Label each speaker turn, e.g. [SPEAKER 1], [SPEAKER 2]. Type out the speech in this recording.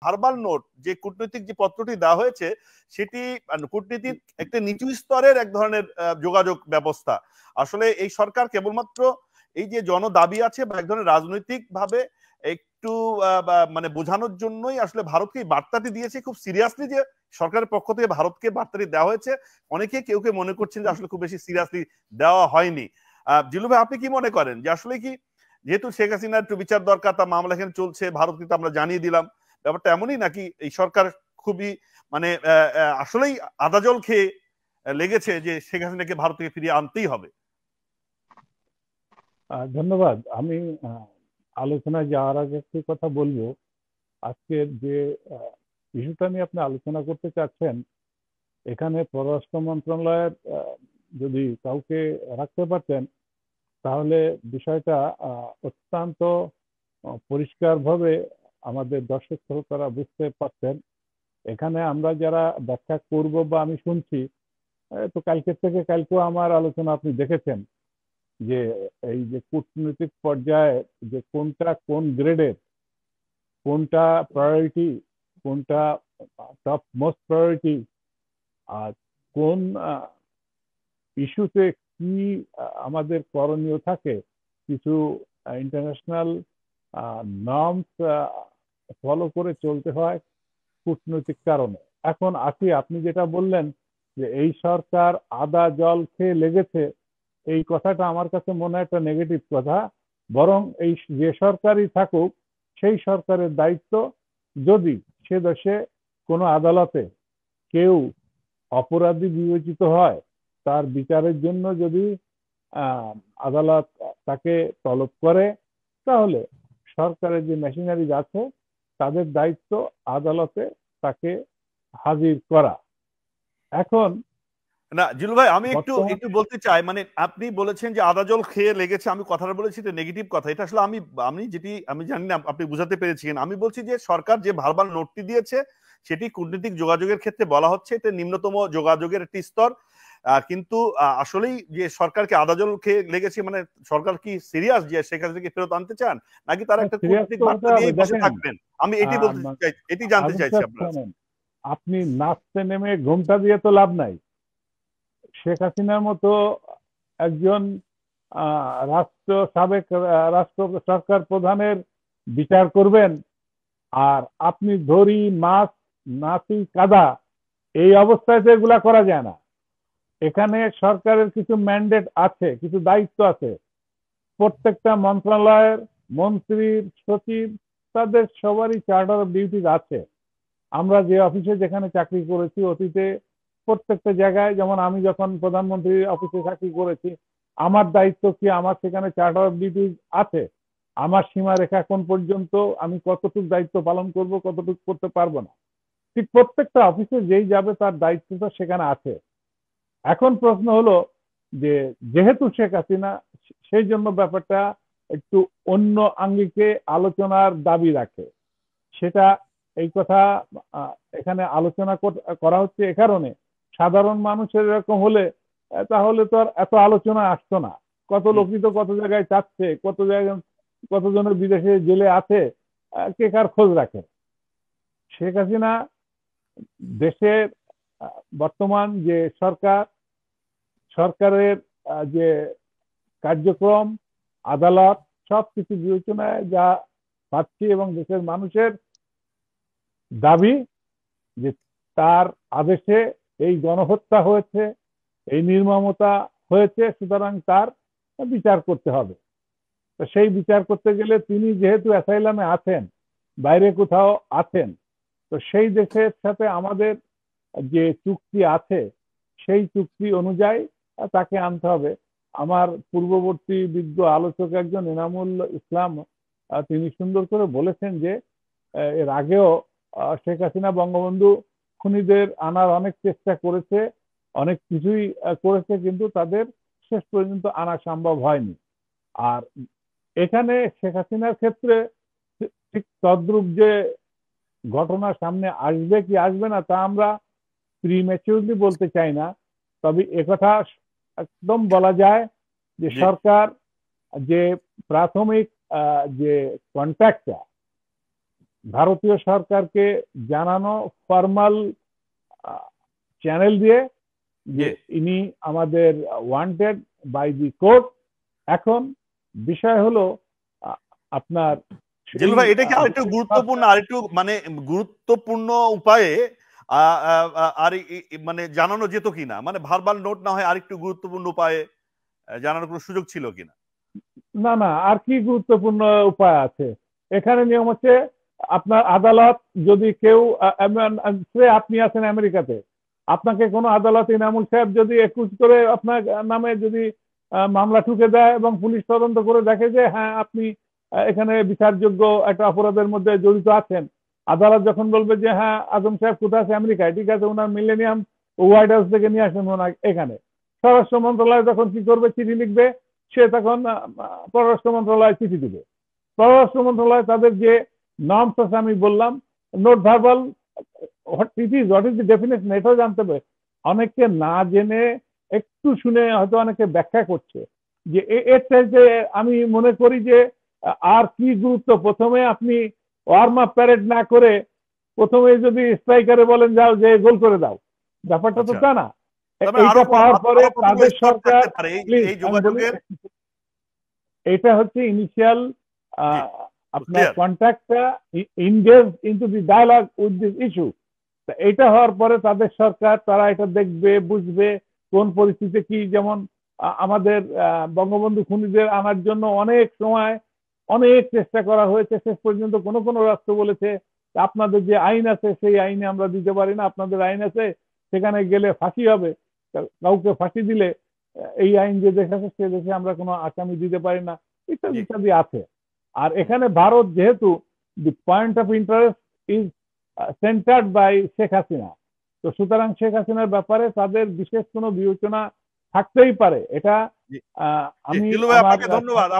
[SPEAKER 1] Verbal note যে কূটনৈতিক যে পত্রটি দেওয়া হয়েছে সেটি কূটনীতির একটা নিচু স্তরের এক ধরনের যোগাযোগ ব্যবস্থা। আসলে এই সরকার কেবলমাত্র এই যে জন দাবি আছে বা এক ধরনের রাজনৈতিক ভাবে একটু মানে বোঝানোর জন্যই আসলে ভারতকে এই বার্তাটি দিয়েছে খুব সিরিয়াসলি, যে সরকারের পক্ষ থেকে ভারতকে বার্তাটি দেওয়া হয়েছে। অনেকে কেউ কেউ মনে করছেন যে আসলে খুব বেশি সিরিয়াসলি দেওয়া হয়নি। জিলু ভাই, আপনি কি মনে করেন যে আসলে কি যেহেতু শেখ হাসিনার একটু বিচার দরকার, তার মামলা এখানে চলছে, ভারত কিন্তু আমরা জানিয়ে দিলাম, ব্যাপারটা এমনই নাকি এই সরকার খুবই মানে আসলেই আদা জল খেয়ে লেগেছে যে শেখ হাসিনাকে ভারত থেকে ফিরিয়ে আনতেই হবে?
[SPEAKER 2] ধন্যবাদ। আমি আলোচনায় যাওয়ার আগে একটি কথা বলবো। আজকের যে ইস্যুটা নিয়ে আপনি আলোচনা করতে চাচ্ছেন, এখানে পররাষ্ট্র মন্ত্রণালয়ের যদি কাউকে রাখতে পারতেন তাহলে বিষয়টা অত্যন্ত পরিষ্কারভাবে আমাদের দর্শক শ্রোতারা বুঝতে পারতেন। এখানে আমরা যারা ব্যাখ্যা করব বা আমি শুনছি, তো কালকের থেকে কালকেও আমার আলোচনা আপনি দেখেছেন যে এই যে কূটনৈতিক পর্যায়ে যে কোনটা কোন গ্রেডের, কোনটা প্রায়োরিটি, কোনটা টপ মোস্ট প্রায়োরিটি, আর কোন ইস্যুতে কি আমাদের করণীয় থাকে, কিছু ইন্টারন্যাশনাল নর্মস ফলো করে চলতে হয় কূটনৈতিক কারণে। এখন আসি, আপনি যেটা বললেন যে এই সরকার আদা জল খেয়ে লেগেছে, এই কথাটা আমার কাছে মনে হয় একটা নেগেটিভ কথা। বরং এই যে সরকারই থাকুক, সেই সরকারের দায়িত্ব, যদি সে দেশে কোনো আদালতে কেউ অপরাধী বিবেচিত হয়, তার বিচারের জন্য যদি আদালত তাকে তলব করে, তাহলে সরকারের যে মেশিনারিজ আছে তাদের দায়িত্ব আদালতে তাকে হাজির করা। এখন
[SPEAKER 1] না জিলু ভাই, আমি একটু একটু বলতে চাই, মানে আপনি বলেছেন যে আদা জল খেয়ে লেগেছে, আমি কথাটা বলেছি এটা নেগেটিভ কথা, এটা আসলে আমি আমি যেটি আমি জানি না আপনি বুঝাতে পেরেছিলেন। আমি বলছি যে সরকার যে ভার্বাল নোটটি দিয়েছে সেটি কূটনৈতিক যোগাযোগের ক্ষেত্রে বলা হচ্ছে এটা নিম্নতম যোগাযোগের একটি স্তর। কিন্তু আসলেই যে সরকারকে আদা জল খেয়ে লেগেছে, মানে সরকার কি সিরিয়াস যে শেখ হাসিনাকে ফেরত আনতে চান, নাকি তারা একটা কূটনৈতিক বার্তা দিয়েই বসে থাকবেন? আমি এটি বলতে চাই, এটি জানতে চাইছি আপনার।
[SPEAKER 2] আপনি নাচতে নেমে ঘুমটা দিয়ে তো লাভ নাই। শেখ হাসিনার মতো একজন সাবেক রাষ্ট্র সরকার প্রধানের বিচার করবেন, আর আপনি ধরি মাছ নাচি কাদা, এই অবস্থায় তো এগুলা করা যায় না। এখানে সরকারের কিছু ম্যান্ডেট আছে, কিছু দায়িত্ব আছে। প্রত্যেকটা মন্ত্রণালয়ের মন্ত্রীর, সচিব, তাদের সবারই চার্টার অফ ডিউটিজ আছে। আমরা যে অফিসে যেখানে চাকরি করেছি অতীতে, প্রত্যেকটা জায়গায়, যেমন আমি যখন প্রধানমন্ত্রীর অফিসে চাকরি করেছি, আমার দায়িত্ব কি, আমার সেখানে চার্টার অফ ডিউটিজ আছে। আমার সীমারেখা কোন পর্যন্ত, আমি কতটুকু দায়িত্ব পালন করব, কতটুকু করতে পারবো না। ঠিক প্রত্যেকটা অফিসে যেই যাবে তার দায়িত্বটা সেখানে আছে। এখন প্রশ্ন হলো যে যেহেতু শেখ হাসিনা, সেই জন্য ব্যাপারটা একটু অন্য আঙ্গিকে আলোচনার দাবি রাখে। সেটা এই কথা এখানে আলোচনা করা হচ্ছে এ কারণে, সাধারণ মানুষের এরকম হলে তাহলে তো আর এত আলোচনা আসতো না। কত লোকই তো কত জায়গায় চাচ্ছে, কত জায়গায় কতজনের বিদেশে জেলে আছে, কে কার খোঁজ রাখে। শেখ হাসিনা দেশের বর্তমান যে সরকারের যে কার্যক্রম, আদালত, সবকিছু বিবেচনায় যা পাচ্ছি, এবং দেশের মানুষের দাবি যে তার আদেশে এই গণহত্যা হয়েছে, এই নির্মমতা হয়েছে, সুতরাং তার বিচার করতে হবে। তো সেই বিচার করতে গেলে তিনি যেহেতু অ্যাসাইলামে আছেন, বাইরে কোথাও আছেন, তো সেই দেশের সাথে আমাদের যে চুক্তি আছে সেই চুক্তি অনুযায়ী তাকে আনতে হবে। আমার পূর্ববর্তী বিজ্ঞ আলোচক একজন এনামুল ইসলাম, তিনি সুন্দর করে বলেছেন যে এর আগেও শেখ হাসিনা বঙ্গবন্ধু খুনিদের আনার অনেক চেষ্টা করেছে, অনেক কিছুই করেছে, কিন্তু তাদের শেষ পর্যন্ত আনা সম্ভব হয়নি। আর এখানে শেখ হাসিনার ক্ষেত্রে ঠিক তদ্রূপ যে ঘটনা সামনে আসবে কি আসবে না তা আমরা প্রিম্যাচিউরলি বলতে চাই না। তবে একথা একদম বলা যায় যে সরকার যে প্রাথমিক যে কন্ট্যাক্টটা, ভারতীয় সরকারকে জানানো ফর্মাল চ্যানেল দিয়ে যে ইনি আমাদের ওয়ান্টেড বাই দি কোর্ট। এখন বিষয় হলো আপনার
[SPEAKER 1] জিল্লুর ভাই, এটা কি আরেকটু গুরুত্বপূর্ণ, আরেকটু মানে গুরুত্বপূর্ণ উপায়ে আর মানে জানানো যেত কিনা, মানে ভার্বাল নোট না হয় আরেকটু গুরুত্বপূর্ণ উপায়ে জানানোর কোনো সুযোগ ছিল কিনা?
[SPEAKER 2] না না, আর কি গুরুত্বপূর্ণ উপায় আছে? এখানে নিয়ম হচ্ছে আপনার আদালত যদি কেউ আপনি আছেন আমেরিকাতে, আপনাকে কোনো আদালত ইনামুল সাহেব যদি একুশ করে আপনার নামে যদি মামলা ঠুকে দেয় এবং পুলিশ তদন্ত করে দেখে যে হ্যাঁ আপনি এখানে বিচারযোগ্য একটা অপরাধের মধ্যে জড়িত আছেন, আদালত যখন বলবে যে হ্যাঁ আজম সাহেব কোথায় আছে, আমেরিকায়, ঠিক আছে, ওনার মিলেনিয়াম হোয়াইট হাউস থেকে নিয়ে আসেন ওনার এখানে, স্বরাষ্ট্র মন্ত্রণালয় তখন কি করবে? চিঠি লিখবে, সে তখন পররাষ্ট্র মন্ত্রণালয়ে চিঠি দিবে। পররাষ্ট্র মন্ত্রণালয় তাদের যে নর্মস আছে আমি বললাম, note verbal what is the definition, এটাও জানতে হবে। অনেকে না জেনে একটু শুনে হয়তো অনেকে ব্যাখ্যা করছে যে এর চাইতে আমি মনে করি যে আর কি গুরুত্ব? প্রথমে আপনি ওয়ার্ম আপ প্যারেড না করে প্রথমে যদি স্ট্রাইকারে বলেন যাও যে গোল করে দাও, ব্যাপারটা তো তা না। এইটা পাওয়ার পরে তাদের সরকার, এটা হচ্ছে ইনিশিয়াল আপনার কন্ট্যাক্টটা engage into the dialogue with this issue. এটা হওয়ার পরে তাদের সরকার তারা এটা দেখবে, বুঝবে কোন পরিস্থিতিতে কি। যেমন আমাদের বঙ্গবন্ধু খুনিদের আনার জন্য অনেক সময় অনেক চেষ্টা করা হয়েছে, শেষ পর্যন্ত কোনো কোনো রাষ্ট্র বলেছে আপনাদের যে আইন আছে সেই আইনে আমরা দিতে পারি না, আপনাদের আইন আছে সেখানে গেলে ফাঁসি হবে, কাউকে ফাঁসি দিলে এই আইন যে দেশ আছে সে দেশে আমরা কোনো আসামি দিতে পারি না, ইত্যাদি ইত্যাদি আছে। আর এখানে ভারত যেহেতু the point of interest is centered by Sheikh Hasina, তো সুতরাং শেখ হাসিনার ব্যাপারে তাদের বিশেষ কোনো বিবেচনা থাকতেই পারে। এটা আমি
[SPEAKER 1] ধন্যবাদ।